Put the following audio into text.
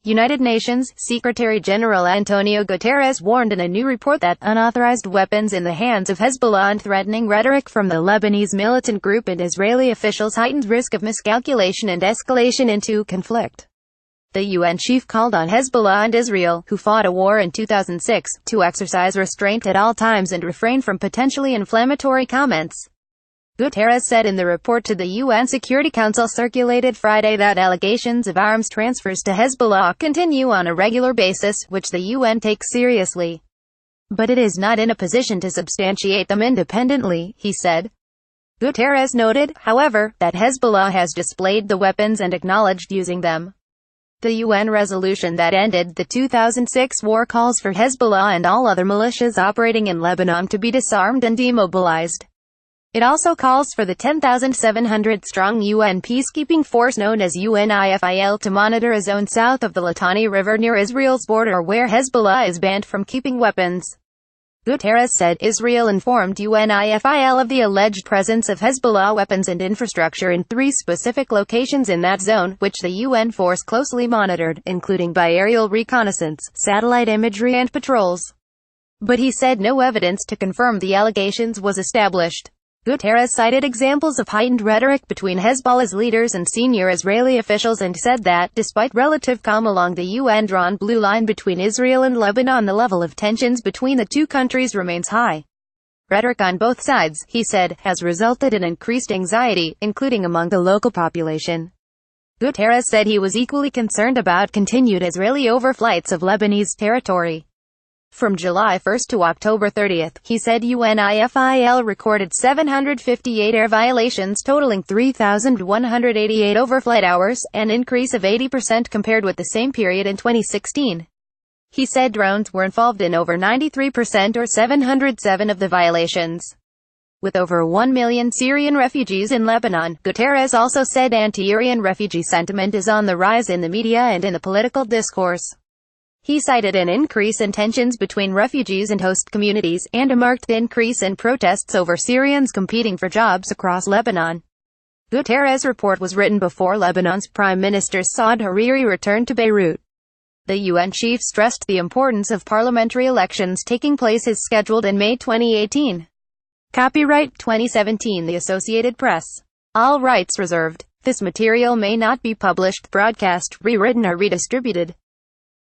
United Nations Secretary-General Antonio Guterres warned in a new report that unauthorized weapons in the hands of Hezbollah and threatening rhetoric from the Lebanese militant group and Israeli officials heightened risk of miscalculation and escalation into conflict. The UN chief called on Hezbollah and Israel, who fought a war in 2006, to exercise restraint at all times and refrain from potentially inflammatory comments. Guterres said in the report to the UN Security Council circulated Friday that allegations of arms transfers to Hezbollah continue on a regular basis, which the UN takes seriously. But it is not in a position to substantiate them independently, he said. Guterres noted, however, that Hezbollah has displayed the weapons and acknowledged using them. The UN resolution that ended the 2006 war calls for Hezbollah and all other militias operating in Lebanon to be disarmed and demobilized. It also calls for the 10,700-strong UN peacekeeping force known as UNIFIL to monitor a zone south of the Litani River near Israel's border where Hezbollah is banned from keeping weapons. Guterres said Israel informed UNIFIL of the alleged presence of Hezbollah weapons and infrastructure in 3 specific locations in that zone, which the UN force closely monitored, including by aerial reconnaissance, satellite imagery and patrols. But he said no evidence to confirm the allegations was established. Guterres cited examples of heightened rhetoric between Hezbollah's leaders and senior Israeli officials and said that, despite relative calm along the UN-drawn blue line between Israel and Lebanon, the level of tensions between the two countries remains high. Rhetoric on both sides, he said, has resulted in increased anxiety, including among the local population. Guterres said he was equally concerned about continued Israeli overflights of Lebanese territory. From July 1 to October 30, he said UNIFIL recorded 758 air violations totaling 3,188 overflight hours, an increase of 80% compared with the same period in 2016. He said drones were involved in over 93% or 707 of the violations. With over 1 million Syrian refugees in Lebanon, Guterres also said anti-Syrian refugee sentiment is on the rise in the media and in the political discourse. He cited an increase in tensions between refugees and host communities, and a marked increase in protests over Syrians competing for jobs across Lebanon. Guterres' report was written before Lebanon's Prime Minister Saad Hariri returned to Beirut. The UN chief stressed the importance of parliamentary elections taking place as scheduled in May 2018. Copyright 2017 The Associated Press. All rights reserved. This material may not be published, broadcast, rewritten or redistributed.